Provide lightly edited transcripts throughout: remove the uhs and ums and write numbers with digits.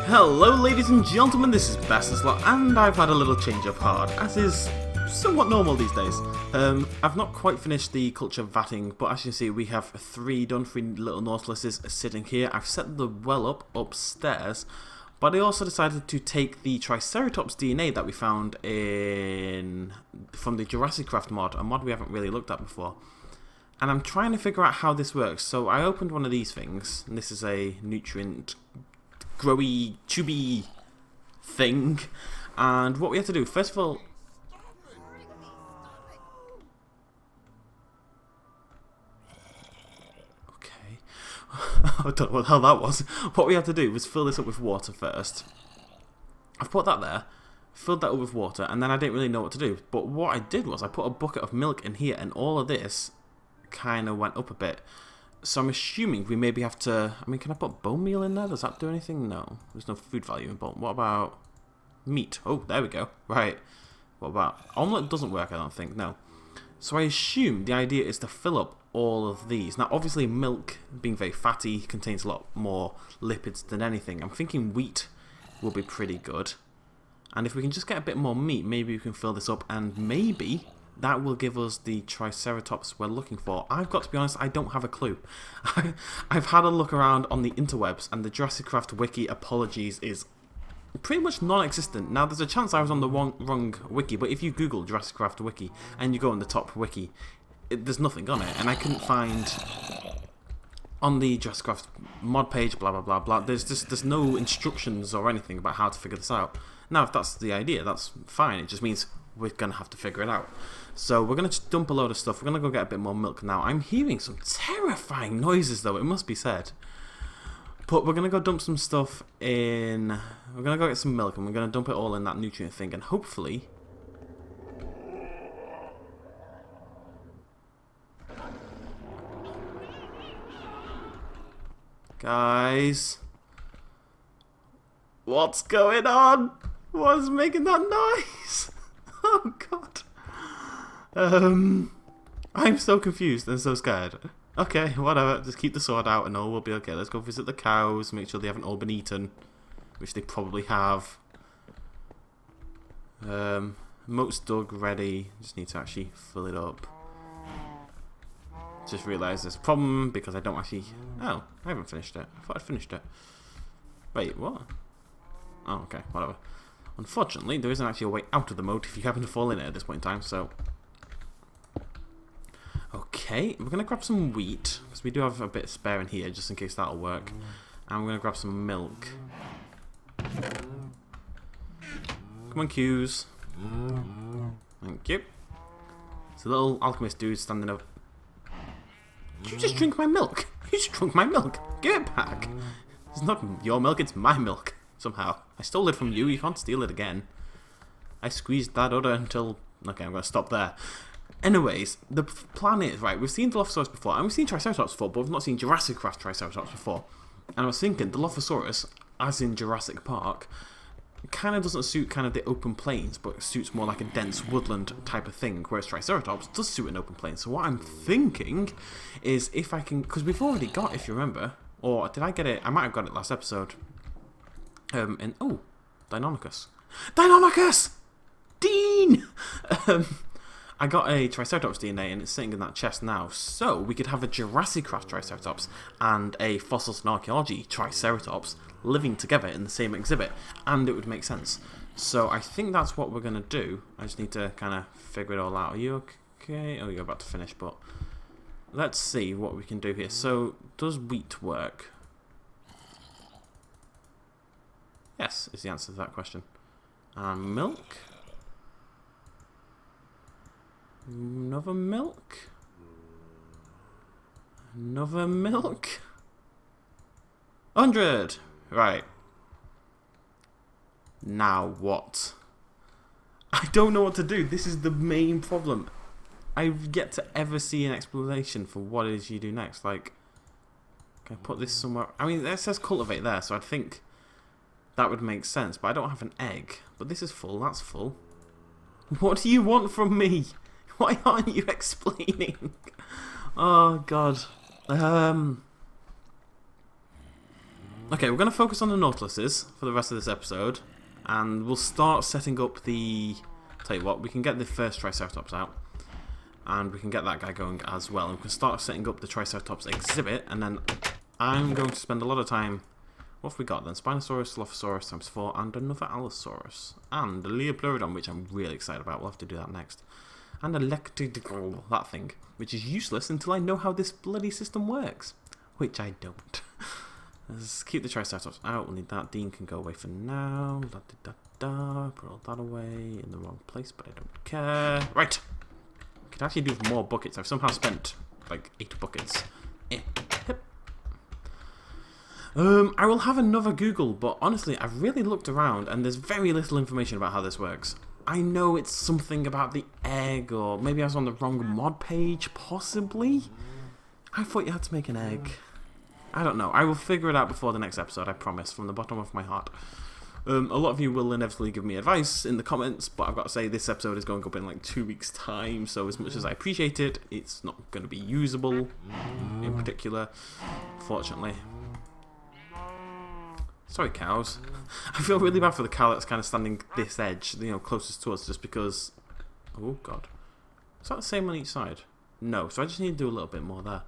Hello ladies and gentlemen, this is BestInSlot and I've had a little change of heart, as is somewhat normal these days. I've not quite finished the culture vatting, but as you can see we have three little Nautiluses sitting here. I've set the well up upstairs, but I also decided to take the Triceratops DNA that we found from the Jurassic Craft mod, a mod we haven't really looked at before. And I'm trying to figure out how this works. So I opened one of these things, and this is a nutrient growy, tubey thing, and what we have to do, first of all, okay, I don't know what the hell that was. What we had to do was fill this up with water first. I've put that there, filled that up with water, and then I didn't really know what to do, but what I did was I put a bucket of milk in here, and all of this kind of went up a bit. So I'm assuming we maybe have to... I mean, can I put bone meal in there? Does that do anything? No. There's no food value in bone. What about meat? Oh, there we go. Right. What about... Omelette doesn't work, I don't think. No. So I assume the idea is to fill up all of these. Now, obviously, milk, being very fatty, contains a lot more lipids than anything. I'm thinking wheat will be pretty good. And if we can just get a bit more meat, maybe we can fill this up, and maybe that will give us the Triceratops we're looking for. I've got to be honest, I don't have a clue. I've had a look around on the interwebs, and the Jurassic Craft wiki, apologies, is pretty much non-existent. Now, there's a chance I was on the wrong wiki, but if you Google Jurassic Craft wiki, and you go on the top wiki, there's nothing on it, and I couldn't find on the Jurassic Craft mod page, blah, blah, blah, blah. There's no instructions or anything about how to figure this out. Now, if that's the idea, that's fine. It just means we're going to have to figure it out. So we're going to dump a load of stuff. We're going to go get a bit more milk now. I'm hearing some terrifying noises, though, it must be said. But we're going to go dump some stuff in... We're going to go get some milk, and we're going to dump it all in that nutrient thing, and hopefully... Guys... What's going on? What's making that noise? Oh god. I'm so confused and so scared. Okay, whatever. Just keep the sword out and all will be okay. Let's go visit the cows, make sure they haven't all been eaten, which they probably have. Moat's dug, ready. Just need to actually fill it up. Just realised there's a problem because I don't actually... Oh, I haven't finished it. I thought I'd finished it. Wait, what? Oh, okay, whatever. Unfortunately, there isn't actually a way out of the moat if you happen to fall in it at this point in time, so... Okay, we're going to grab some wheat, because we do have a bit spare in here, just in case that'll work. And we're going to grab some milk. Come on, cues. Thank you. It's a little alchemist dude standing up. Did you just drink my milk? You just drunk my milk. Give it back. It's not your milk, it's my milk. Somehow. I stole it from you, you can't steal it again. I squeezed that udder until... Okay, I'm going to stop there. Anyways, the plan is, right, we've seen Dilophosaurus before, and we've seen Triceratops before, but we've not seen Jurassic Craft Triceratops before. And I was thinking, Dilophosaurus, as in Jurassic Park, kind of doesn't suit kind of the open plains, but suits more like a dense woodland type of thing, whereas Triceratops does suit an open plain. So what I'm thinking is if I can... Because we've already got, if you remember, or did I get it? I might have got it last episode. And oh, Deinonychus. Deinonychus! Dean! I got a Triceratops DNA and it's sitting in that chest now. So we could have a Jurassic Craft Triceratops and a Fossils and Archaeology Triceratops living together in the same exhibit, and it would make sense. So I think that's what we're going to do. I just need to kind of figure it all out. Are you okay? Oh, you're about to finish, but let's see what we can do here. So, does wheat work? Yes, is the answer to that question. And milk? Another milk? Another milk? 100! Right. Now what? I don't know what to do. This is the main problem. I've yet to ever see an explanation for what it is you do next. Like, can I put this somewhere? I mean, it says cultivate there, so I'd think that would make sense, but I don't have an egg. But this is full, that's full. What do you want from me? Why aren't you explaining? Oh, God. Okay, we're going to focus on the Nautiluses for the rest of this episode. And we'll start setting up the... Tell you what, we can get the first Triceratops out. And we can get that guy going as well. And we can start setting up the Triceratops exhibit. And then I'm going to spend a lot of time... What have we got then? Spinosaurus, Dilophosaurus times 4, and another Allosaurus. And a Leopleurodon, which I'm really excited about. We'll have to do that next. And Electrical, that thing, which is useless until I know how this bloody system works. Which I don't. Let's keep the Triceratops out. We'll need that. Dean can go away for now. Da, da, da, da. Put all that away in the wrong place, but I don't care. Right. I could actually do with more buckets. I've somehow spent like 8 buckets. Hip. I will have another Google, but honestly, I've really looked around and there's very little information about how this works. I know it's something about the egg, or maybe I was on the wrong mod page, possibly? I thought you had to make an egg. I don't know. I will figure it out before the next episode, I promise, from the bottom of my heart. A lot of you will inevitably give me advice in the comments, but I've got to say this episode is going up in like 2 weeks' time, so as much as I appreciate it, it's not going to be usable in particular, fortunately. Sorry, cows. I feel really bad for the cow that's kind of standing this edge, you know, closest to us, just because... Oh, God. Is that the same on each side? No, so I just need to do a little bit more there.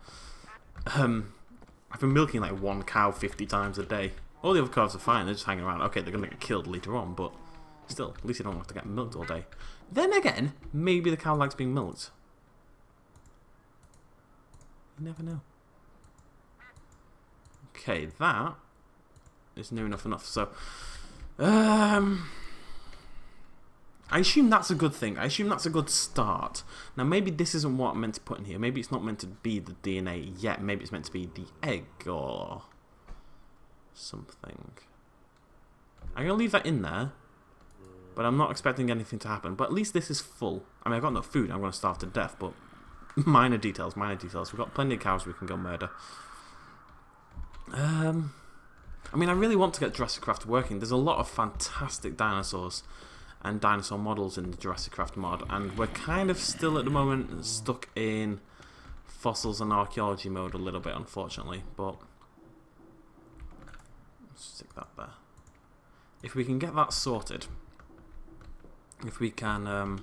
I've been milking like 1 cow 50 times a day. All the other cows are fine, they're just hanging around. Okay, they're going to get killed later on, but still, at least you don't have to get milked all day. Then again, maybe the cow likes being milked. You never know. Okay, that... It's near enough. So, I assume that's a good thing. I assume that's a good start. Now, maybe this isn't what I'm meant to put in here. Maybe it's not meant to be the DNA yet. Maybe it's meant to be the egg or something. I'm going to leave that in there, but I'm not expecting anything to happen. But at least this is full. I mean, I've got no food. I'm going to starve to death, but minor details, minor details. We've got plenty of cows we can go murder. I mean, I really want to get Jurassic Craft working. There's a lot of fantastic dinosaurs and dinosaur models in the Jurassic Craft mod, and we're kind of still at the moment stuck in fossils and archaeology mode a little bit, unfortunately, but let's stick that there. If we can get that sorted, if we can...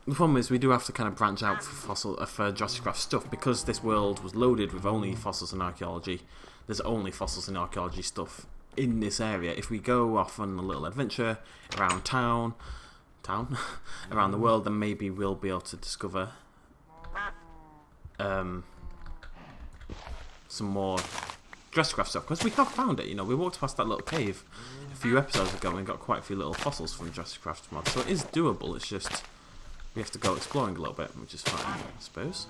the problem is we do have to kind of branch out for Jurassic Craft stuff, because this world was loaded with only fossils and archaeology. There's only fossils and archaeology stuff in this area. If we go off on a little adventure around around the world, then maybe we'll be able to discover some more Jurassic Craft stuff, because we have found it. You know, we walked past that little cave a few episodes ago and got quite a few little fossils from Jurassic Craft mod, so it is doable. It's just we have to go exploring a little bit, which is fine, I suppose.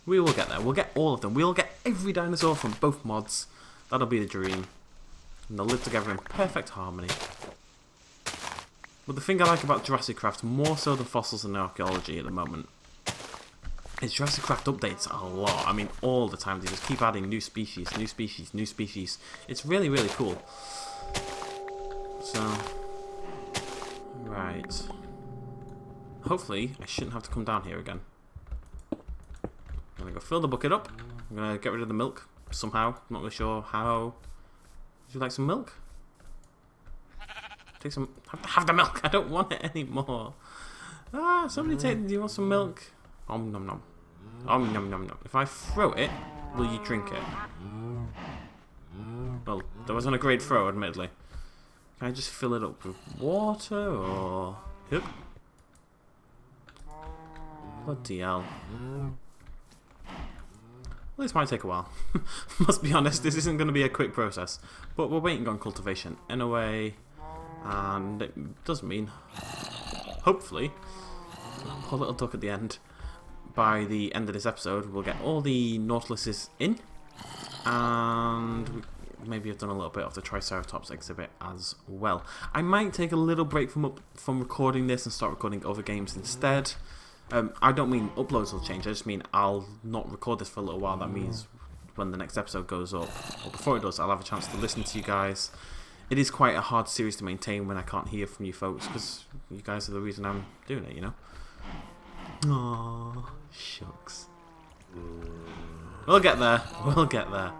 We will get there. We'll get all of them. We'll get every dinosaur from both mods. That'll be the dream. And they'll live together in perfect harmony. But the thing I like about Jurassic Craft, more so than fossils and archaeology at the moment, is Jurassic Craft updates a lot. I mean, all the time. They just keep adding new species, new species, new species. It's really, really cool. So, right. Hopefully, I shouldn't have to come down here again. I'm going to go fill the bucket up. I'm going to get rid of the milk somehow. I'm not really sure how. Would you like some milk? Take some. Have the milk. I don't want it anymore. Ah, somebody take. Do you want some milk? Om nom nom. Om nom nom nom. If I throw it, will you drink it? Well, that wasn't a great throw, admittedly. Can I just fill it up with water or? Yep. Bloody hell. Well, this might take a while. Must be honest, this isn't going to be a quick process. But we're waiting on cultivation anyway. And it does mean, hopefully, poor little duck at the end, by the end of this episode, we'll get all the Nautiluses in. And maybe I've done a little bit of the Triceratops exhibit as well. I might take a little break from recording this and start recording other games instead. I don't mean uploads will change, I just mean I'll not record this for a little while. That means when the next episode goes up, or before it does, I'll have a chance to listen to you guys. It is quite a hard series to maintain when I can't hear from you folks, because you guys are the reason I'm doing it, you know? Aww, shucks. We'll get there, we'll get there.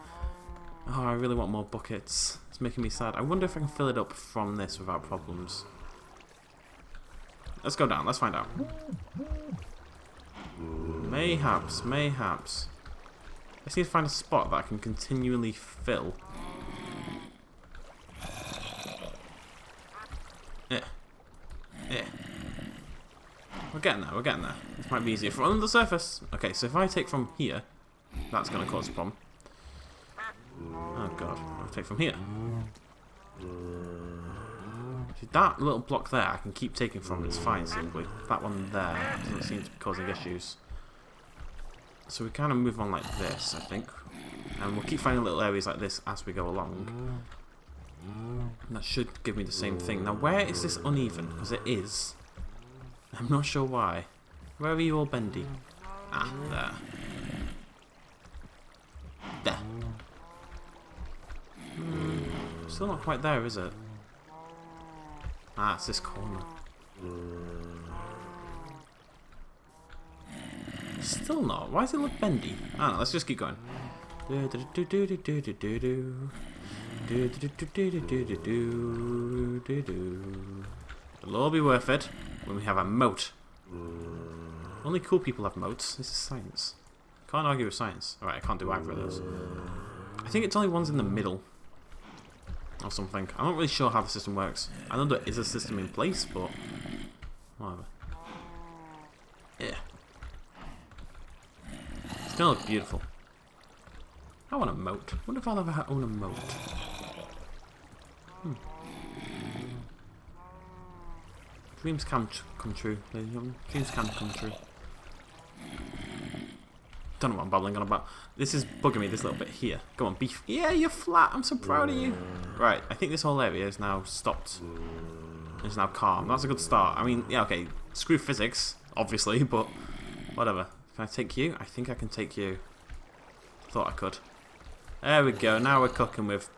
Oh, I really want more buckets. It's making me sad. I wonder if I can fill it up from this without problems. Let's go down. Let's find out. Mayhaps, mayhaps. I just need to find a spot that I can continually fill. We're getting there, we're getting there. This might be easier from under the surface. Okay, so if I take from here, that's going to cause a problem. Oh god, I'll take from here. See, that little block there I can keep taking from, it's fine simply. That one there doesn't seem to be causing issues. So we kind of move on like this, I think. And we'll keep finding little areas like this as we go along. And that should give me the same thing. Now where is this uneven? Because it is. I'm not sure why. Where are you all bendy? Ah, there. There. Still not quite there, is it? Ah, it's this corner. Still not. Why does it look bendy? I don't know, let's just keep going. It'll all be worth it when we have a moat. Only cool people have moats. This is science. Can't argue with science. Alright, I can't do either of those. I think it's only ones in the middle. Or something. I'm not really sure how the system works. I know there is a system in place, but whatever. Yeah. It's gonna look beautiful. I want a moat. I wonder if I'll ever own a moat. Dreams can come true, ladies and gentlemen. Dreams can come true. Don't know what I'm babbling on about. This is bugging me, this little bit here. Go on, beef. Yeah, you're flat. I'm so proud of you. Right, I think this whole area is now stopped. It's now calm. That's a good start. I mean, yeah, okay. Screw physics, obviously, but whatever. Can I take you? I think I can take you. Thought I could. There we go. Now we're cooking with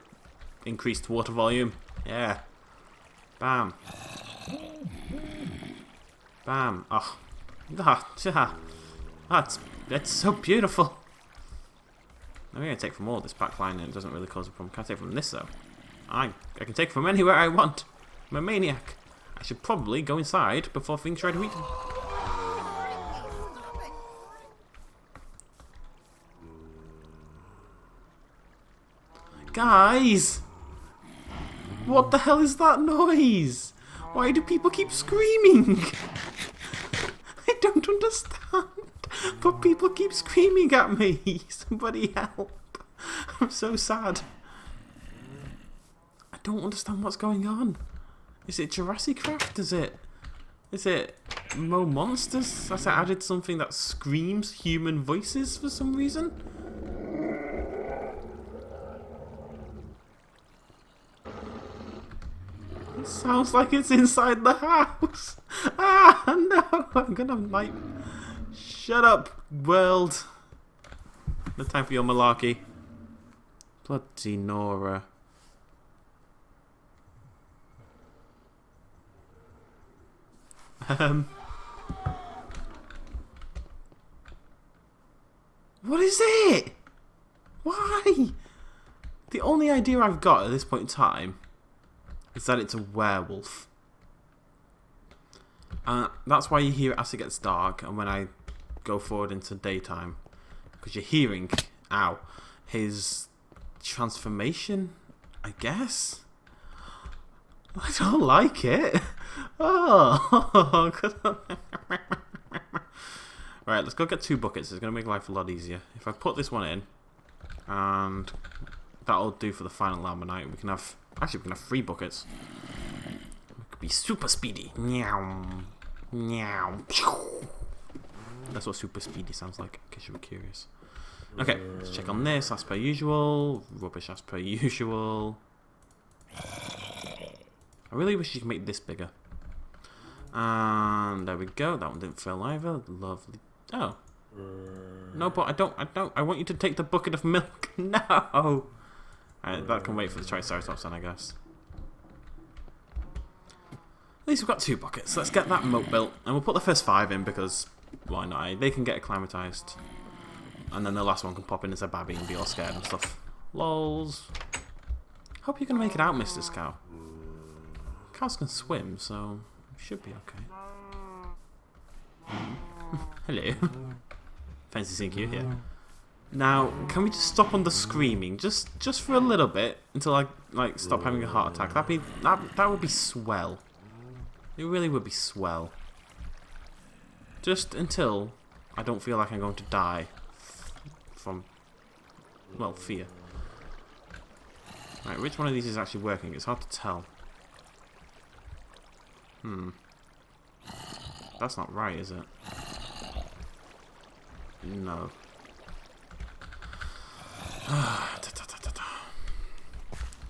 increased water volume. Yeah. Bam. Bam. Oh. It's so beautiful. I'm going to take from all this back line and it doesn't really cause a problem. Can I take from this though? I can take from anywhere I want. I'm a maniac. I should probably go inside before things try to eat me. Guys! What the hell is that noise? Why do people keep screaming? I don't understand. But people keep screaming at me. Somebody help. I'm so sad. I don't understand what's going on. Is it Jurassic Craft? Is it Mo Monsters? Has it added something that screams human voices for some reason? It sounds like it's inside the house. Ah, no. I'm gonna might. Shut up, world. No time for your malarkey. Bloody Nora. What is it? Why? The only idea I've got at this point in time is that it's a werewolf. That's why you hear it as it gets dark and when I go forward into daytime. Because you're hearing, ow, his transformation, I guess? I don't like it. Oh. Right, let's go get 2 buckets. It's going to make life a lot easier. If I put this one in, and that'll do for the final Ammonite, we can have, actually we can have 3 buckets. We could be super speedy. Meow. Meow. That's what super speedy sounds like, in case you were curious. Okay, let's check on this, as per usual. Rubbish as per usual. I really wish you could make this bigger. And there we go, that one didn't fill either. Lovely. Oh. No, but I don't, I want you to take the bucket of milk. No! Alright, that can wait for the Triceratops then, I guess. At least we've got 2 buckets. Let's get that moat built. And we'll put the first 5 in because, why not? They can get acclimatized. And then the last one can pop in as a babby and be all scared and stuff. Lols. Hope you're going to make it out, Mr. Scow. Cows can swim, so you should be okay. Hello. Fancy seeing you here. Now, can we just stop on the screaming, just for a little bit, until I stop having a heart attack? That would be swell. It really would be swell. Just until I don't feel like I'm going to die from, well, fear. Right, which one of these is actually working? It's hard to tell. That's not right, is it? No.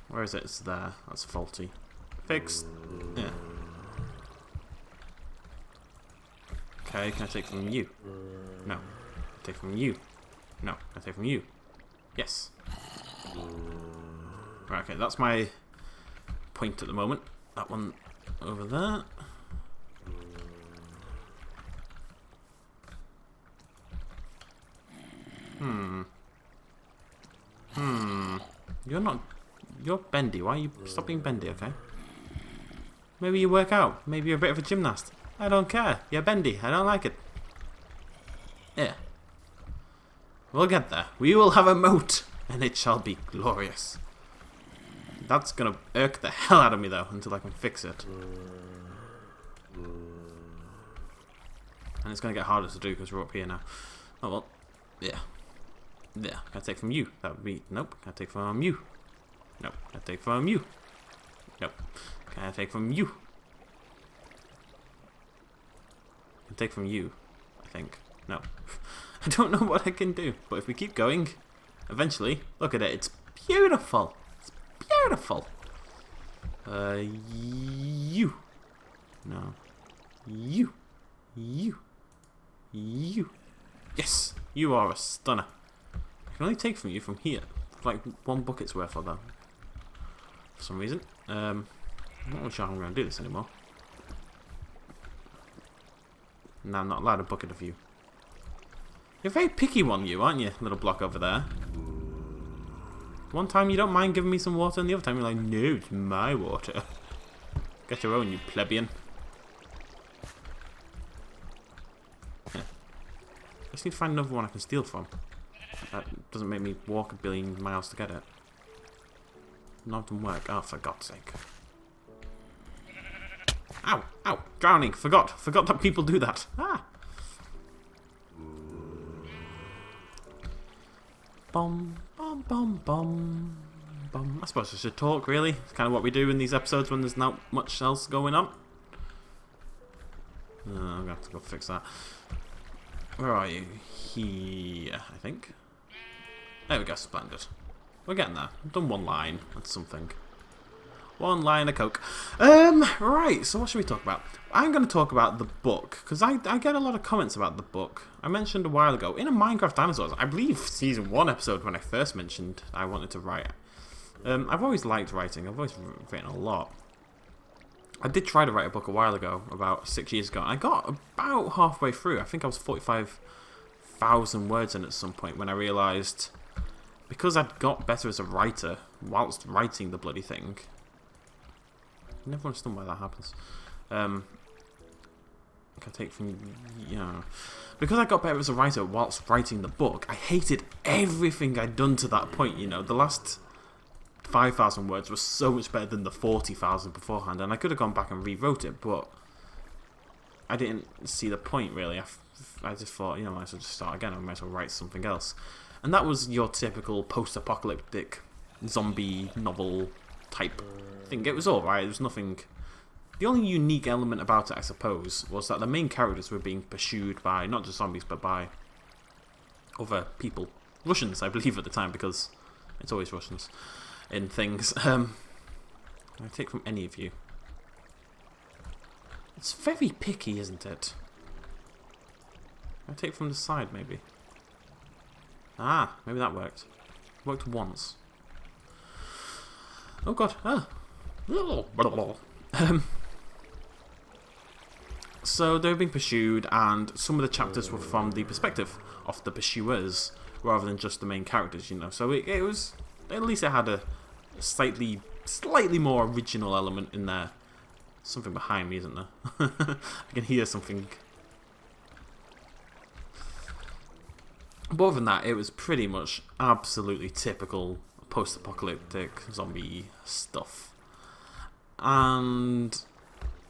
Where is it? It's there. That's faulty. Fixed. Yeah. Okay, can I take from you? No. Can I take from you? No. Can I take from you? Yes. Right, okay, that's my point at the moment. That one over there. You're bendy. Why are you... Stop being bendy, okay? Maybe you work out. Maybe you're a bit of a gymnast. I don't care. You're bendy. I don't like it. Yeah. We'll get there. We will have a moat, and it shall be glorious. That's gonna irk the hell out of me, though, until I can fix it. And it's gonna get harder to do, because we're up here now. Oh, well. Yeah. Yeah. Can I take from you? That would be... Nope. Can I take from you? Nope. Can I take from you? Nope. Can I take from you? I can take from you, I think. No. I don't know what I can do, but if we keep going, eventually, look at it, it's beautiful. It's beautiful. You. No. You. You. You. Yes, you are a stunner. I can only take from you from here. Like one bucket's worth of that. For some reason. I'm not really sure how I'm going to do this anymore. No, I'm not allowed a bucket of you. You're a very picky one, you, aren't you? Little block over there. One time you don't mind giving me some water, and the other time you're like, no, it's my water. Get your own, you plebeian. Yeah. I just need to find another one I can steal from. That doesn't make me walk a billion miles to get it. None of them work. Oh, for God's sake. Ow! Ow! Drowning! Forgot that people do that. Ah! Bum, bum, bum, bum, bum. I suppose I should talk, really. It's kind of what we do in these episodes when there's not much else going on. I'm going to have to go fix that. Where are you? Here, I think. There we go, splendid. We're getting there. I've done one line. That's something. One line of coke. Right, so what should we talk about? I'm going to talk about the book, because I get a lot of comments about the book. I mentioned a while ago, in a Minecraft Dinosaurs, I believe Season 1 episode when I first mentioned I wanted to write. I've always liked writing. I've always written a lot. I did try to write a book a while ago, about 6 years ago. I got about halfway through. I think I was 45,000 words in at some point when I realised, because I'd got better as a writer whilst writing the bloody thing. I never understood why that happens. I take from, yeah. Because I got better as a writer whilst writing the book, I hated everything I'd done to that point, you know. The last 5,000 words was so much better than the 40,000 beforehand, and I could have gone back and rewrote it, but I didn't see the point, really. I just thought, you know, I might as well just start again. I might as well write something else. And that was your typical post-apocalyptic zombie novel type thing. It was alright. There was nothing... The only unique element about it, I suppose, was that the main characters were being pursued by not just zombies, but by other people. Russians, I believe, at the time, because it's always Russians in things. Can I take from any of you? It's very picky, isn't it? Can I take from the side, maybe? Ah, maybe that worked. Worked once. Oh god, ah. So they were being pursued, and some of the chapters were from the perspective of the pursuers, rather than just the main characters, you know. So it was at least it had a slightly more original element in there. Something behind me, isn't there? I can hear something. But other than that, it was pretty much absolutely typical post-apocalyptic zombie stuff. And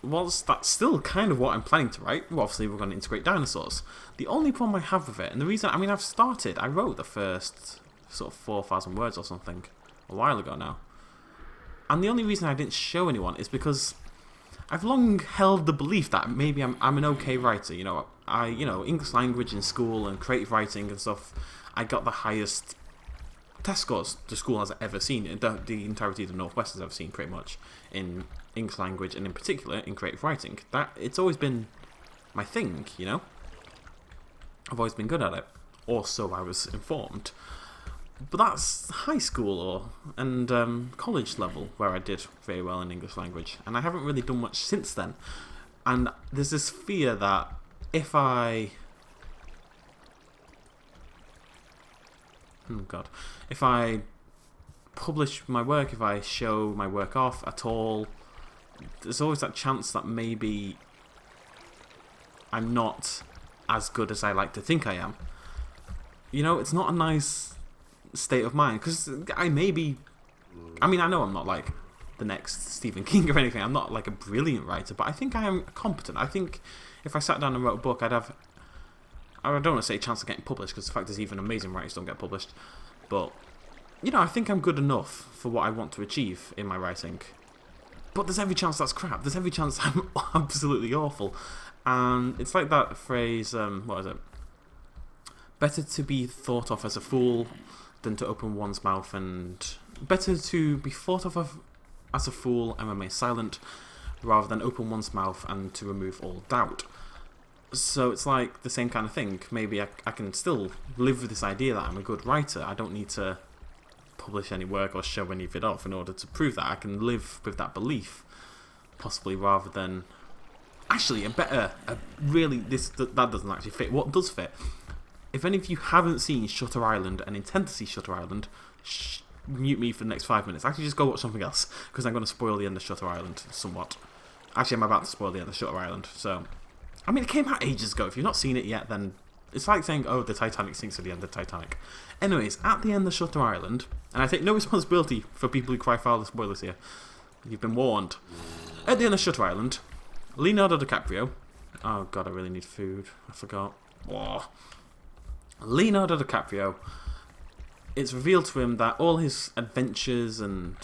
whilst that's still kind of what I'm planning to write, well, obviously we're going to integrate dinosaurs. The only problem I have with it, and the reason, I mean, I wrote the first sort of 4,000 words or something a while ago now. And the only reason I didn't show anyone is because I've long held the belief that maybe I'm an okay writer. You know, English language in school and creative writing and stuff, I got the highest test scores the school has ever seen, the entirety of the Northwest has ever seen, pretty much, in English language and in particular in creative writing. That it's always been my thing, you know. I've always been good at it, or so I was informed. But that's high school and college level where I did very well in English language, and I haven't really done much since then. And there's this fear that if I publish my work, if I show my work off at all, there's always that chance that maybe I'm not as good as I like to think I am. You know, it's not a nice state of mind, because I know I'm not like the next Stephen King or anything. I'm not like a brilliant writer, but I think I am competent. I think if I sat down and wrote a book, I'd have, I don't want to say a chance of getting published, because the fact is even amazing writers don't get published, but you know, I think I'm good enough for what I want to achieve in my writing. But there's every chance that's crap. There's every chance I'm absolutely awful. And it's like that phrase, what is it? Better to be thought of as a fool than to open one's mouth, and better to be thought of as a fool and remain silent rather than open one's mouth and to remove all doubt. So it's like the same kind of thing. Maybe I can still live with this idea that I'm a good writer. I don't need to publish any work or show any of it off in order to prove that. I can live with that belief, possibly, rather than actually that doesn't actually fit. What does fit? If any of you haven't seen Shutter Island and intend to see Shutter Island, mute me for the next 5 minutes. Actually, just go watch something else, because I'm going to spoil the end of Shutter Island somewhat. Actually, I'm about to spoil the end of Shutter Island. So, I mean, it came out ages ago. If you've not seen it yet, then it's like saying, oh, the Titanic sinks at the end of Titanic. Anyways, at the end of Shutter Island, and I take no responsibility for people who cry foul of spoilers here. You've been warned. At the end of Shutter Island, Leonardo DiCaprio... Oh, God, I really need food. I forgot. Whoa. Leonardo DiCaprio, it's revealed to him that all his adventures and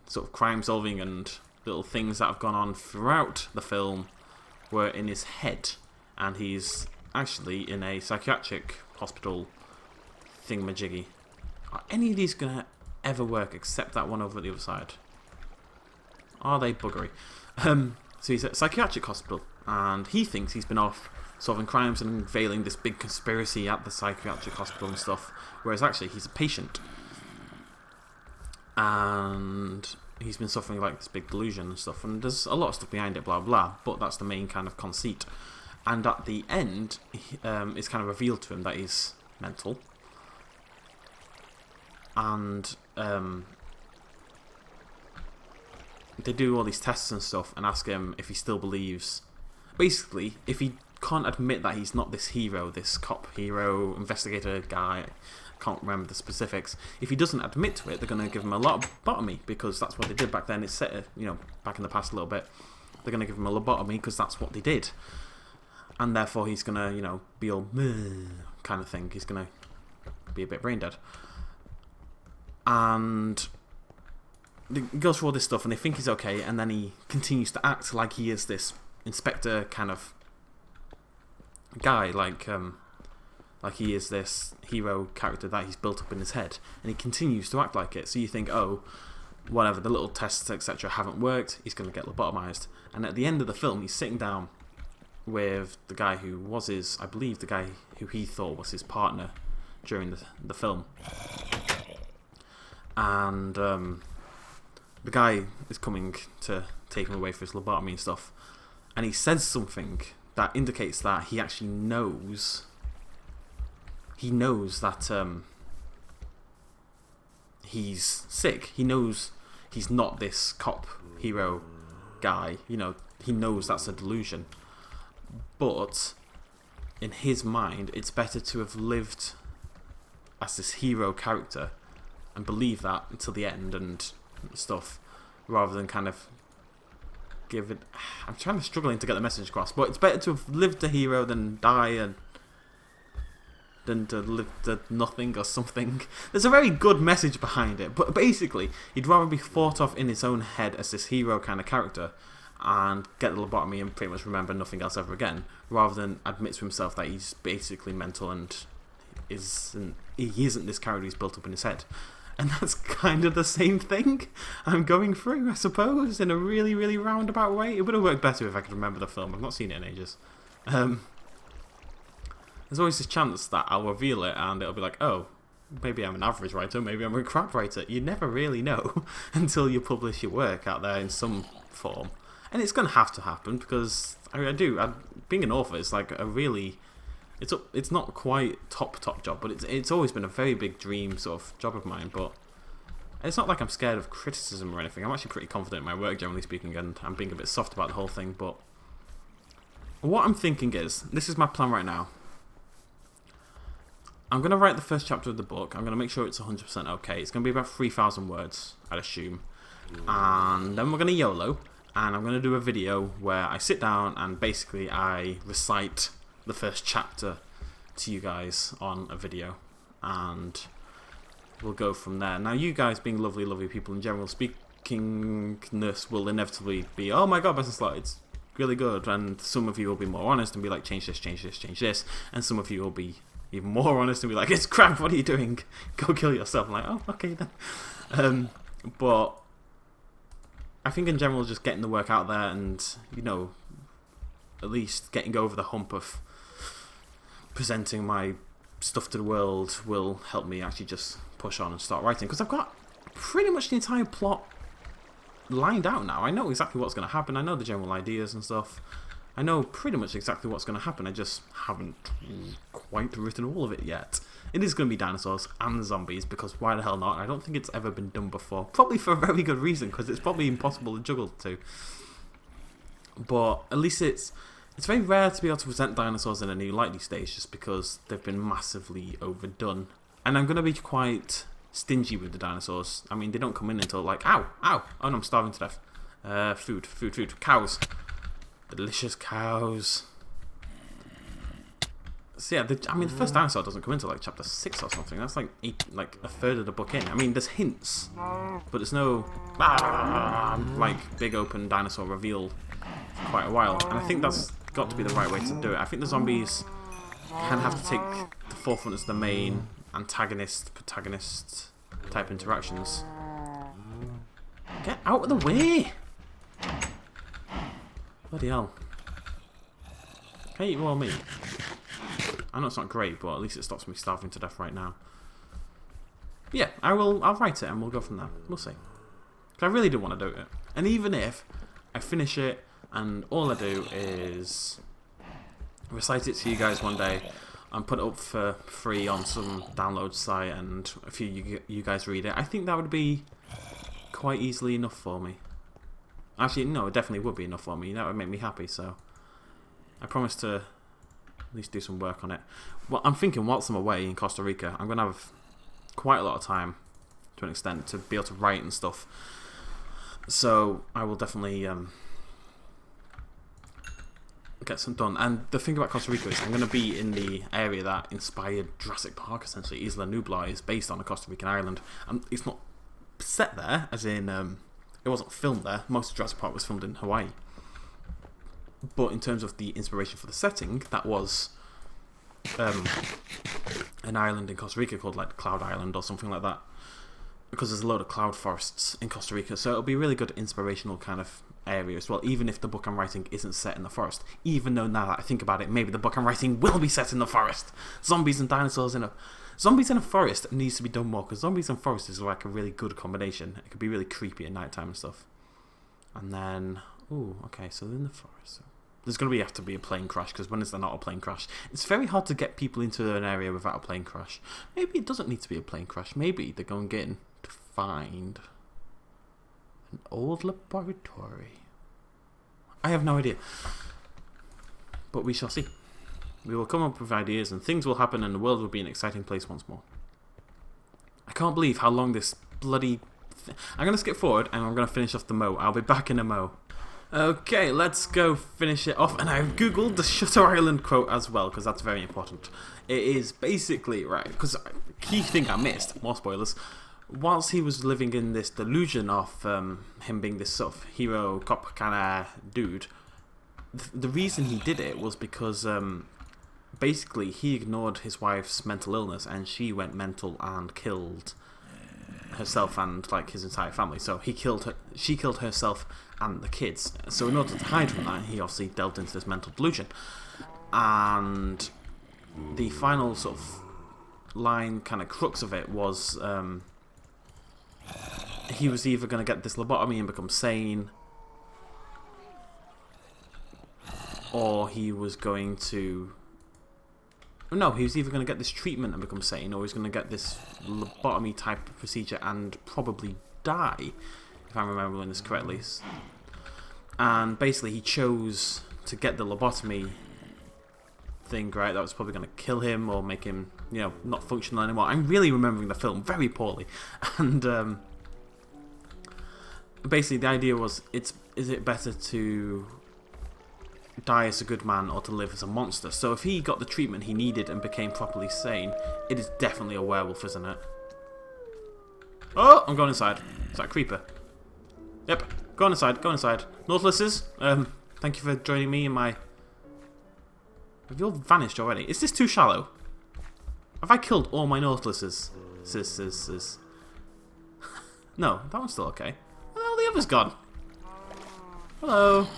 sort of crime solving and little things that have gone on throughout the film were in his head, and he's actually in a psychiatric hospital thingamajiggy. Are any of these gonna ever work except that one over at the other side? Are they buggery? So he's at a psychiatric hospital, and he thinks he's been off solving crimes and unveiling this big conspiracy at the psychiatric hospital and stuff, whereas actually he's a patient. And he's been suffering like this big delusion and stuff, and there's a lot of stuff behind it, blah blah, but that's the main kind of conceit. And at the end, it's kind of revealed to him that he's mental. And they do all these tests and stuff and ask him if he still believes. Basically, if he can't admit that he's not this hero, this cop hero, investigator guy, I can't remember the specifics. If he doesn't admit to it, they're going to give him a lobotomy, because that's what they did back then. It's set, back in the past a little bit. They're going to give him a lobotomy because that's what they did. And therefore he's going to, be all kind of thing. He's going to be a bit brain dead. And he goes through all this stuff, and they think he's okay, and then he continues to act like he is this inspector kind of guy, like he is this hero character that he's built up in his head, and he continues to act like it. So you think, oh, whatever, the little tests, etc., haven't worked, he's going to get lobotomized. And at the end of the film, he's sitting down with the guy who was I believe the guy who he thought was his partner during the film. And the guy is coming to take him away for his lobotomy and stuff, and he says something that indicates that he actually knows. He knows that he's sick. He knows he's not this cop hero guy. You know, he knows that's a delusion. But in his mind, it's better to have lived as this hero character and believe that until the end and stuff, rather than kind of give it. I'm struggling to get the message across, but it's better to have lived a hero than die and than to live the nothing or something. There's a very good message behind it, but basically, he'd rather be thought of in his own head as this hero kind of character and get the lobotomy and pretty much remember nothing else ever again, rather than admit to himself that he's basically mental and he isn't this character he's built up in his head. And that's kind of the same thing I'm going through, I suppose, in a really, really roundabout way. It would have worked better if I could remember the film. I've not seen it in ages. There's always this chance that I'll reveal it and it'll be like, oh, maybe I'm an average writer, maybe I'm a crap writer. You never really know until you publish your work out there in some form. And it's going to have to happen because being an author is like a really... It's not quite top job, but it's always been a very big dream sort of job of mine. But it's not like I'm scared of criticism or anything. I'm actually pretty confident in my work, generally speaking, and I'm being a bit soft about the whole thing. But what I'm thinking is, this is my plan right now. I'm going to write the first chapter of the book. I'm going to make sure it's 100% okay. It's going to be about 3,000 words, I'd assume. And then we're going to YOLO, and I'm going to do a video where I sit down and basically I recite the first chapter to you guys on a video, and we'll go from there. Now, you guys being lovely, lovely people in general, speakingness will inevitably be, oh my god, BestInSlot, it's really good, and some of you will be more honest and be like, change this, change this, change this, and some of you will be even more honest and be like, it's crap, what are you doing? Go kill yourself. I'm like, oh, okay then. But I think in general, just getting the work out there and, you know, at least getting over the hump of presenting my stuff to the world will help me actually just push on and start writing, because I've got pretty much the entire plot lined out now. I know exactly what's going to happen. I know the general ideas and stuff. I know pretty much exactly what's going to happen. I just haven't quite written all of it yet. It is going to be dinosaurs and zombies, because why the hell not? I don't think it's ever been done before. Probably for a very good reason, because it's probably impossible to juggle the two. But at least it's very rare to be able to present dinosaurs in a new light these days, just because they've been massively overdone. And I'm going to be quite stingy with the dinosaurs. I mean, they don't come in until like, ow, ow, oh no, I'm starving to death. Food, cows. Delicious cows. So yeah, the first dinosaur doesn't come into like chapter 6 or something. That's like a third of the book in. I mean, there's hints, but there's no like big open dinosaur reveal for quite a while. And I think that's got to be the right way to do it. I think the zombies can have to take the forefront as the main antagonist-protagonist type interactions. Get out of the way! Bloody hell. Can you eat more meat? I know it's not great, but at least it stops me starving to death right now. But yeah, I'll write it and we'll go from there. We'll see. Because I really do want to do it. And even if I finish it and all I do is recite it to you guys one day and put it up for free on some download site and a few you guys read it, I think that would be quite easily enough for me. Actually, no, it definitely would be enough for me. That would make me happy, so I promise to at least do some work on it. Well, I'm thinking whilst I'm away in Costa Rica, I'm going to have quite a lot of time, to an extent, to be able to write and stuff. So I will definitely get some done. And the thing about Costa Rica is I'm going to be in the area that inspired Jurassic Park, essentially. Isla Nublar is based on a Costa Rican island. It's not set there, as in... it wasn't filmed there. Most of Jurassic Park was filmed in Hawaii. But in terms of the inspiration for the setting, that was an island in Costa Rica called like Cloud Island or something like that. Because there's a load of cloud forests in Costa Rica. So it'll be a really good inspirational kind of area as well, even if the book I'm writing isn't set in the forest. Even though now that I think about it, maybe the book I'm writing will be set in the forest. Zombies and dinosaurs in a... Zombies in a forest needs to be done more, because zombies and forest is like a really good combination. It could be really creepy at night time and stuff. And then... ooh, okay, so in the forest... there's going to have to be a plane crash, because when is there not a plane crash? It's very hard to get people into an area without a plane crash. Maybe it doesn't need to be a plane crash. Maybe they're going to get in to find an old laboratory. I have no idea. But we shall see. We will come up with ideas and things will happen and the world will be an exciting place once more. I can't believe how long this bloody... I'm going to skip forward and I'm going to finish off the moat. I'll be back in a moat. Okay, let's go finish it off. And I've googled the Shutter Island quote as well, because that's very important. It is basically, right, because the key thing I missed, more spoilers, whilst he was living in this delusion of him being this sort of hero, cop kind of dude, the reason he did it was because basically he ignored his wife's mental illness and she went mental and killed herself and like his entire family. So he killed her, she killed herself and the kids. So in order to hide from that, he obviously delved into this mental delusion. And the final sort of line, kind of crux of it was he was either going to get this lobotomy and become sane, or he was going to... No, he was either going to get this treatment and become sane, or he was going to get this lobotomy type of procedure and probably die, if I'm remembering this correctly. And basically he chose to get the lobotomy thing, right? That was probably going to kill him or make him, you know, not functional anymore. I'm really remembering the film very poorly. And basically the idea was, is it better to die as a good man or to live as a monster? So if he got the treatment he needed and became properly sane, it is definitely a werewolf, isn't it? Oh, I'm going inside. Is that a creeper? Yep, go on inside, go inside. Nautiluses, thank you for joining me in my... Have you all vanished already? Is this too shallow? Have I killed all my Nautiluses? No, that one's still okay. Well, the other's gone. Hello.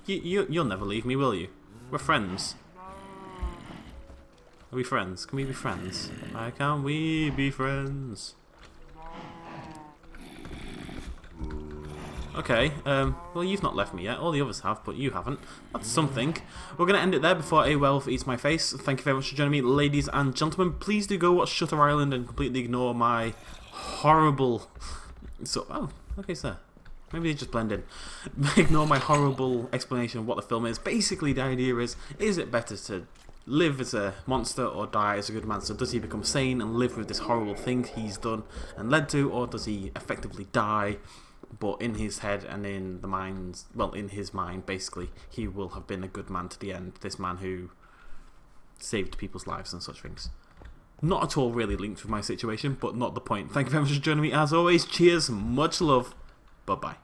You'll never leave me, will you? We're friends. Are we friends? Can we be friends? Why can't we be friends? Okay, well you've not left me yet. All the others have, but you haven't. That's something. We're going to end it there before a werewolf eats my face. Thank you very much for joining me, ladies and gentlemen. Please do go watch Shutter Island and completely ignore my horrible... oh, okay, sir. Maybe they just blend in. Ignore my horrible explanation of what the film is. Basically, the idea is it better to live as a monster or die as a good man? So does he become sane and live with this horrible thing he's done and led to, or does he effectively die, but in his head and in the mind's, well, in his mind, basically, he will have been a good man to the end. This man who saved people's lives and such things. Not at all really linked with my situation, but not the point. Thank you very much for joining me as always. Cheers, much love. Bye-bye.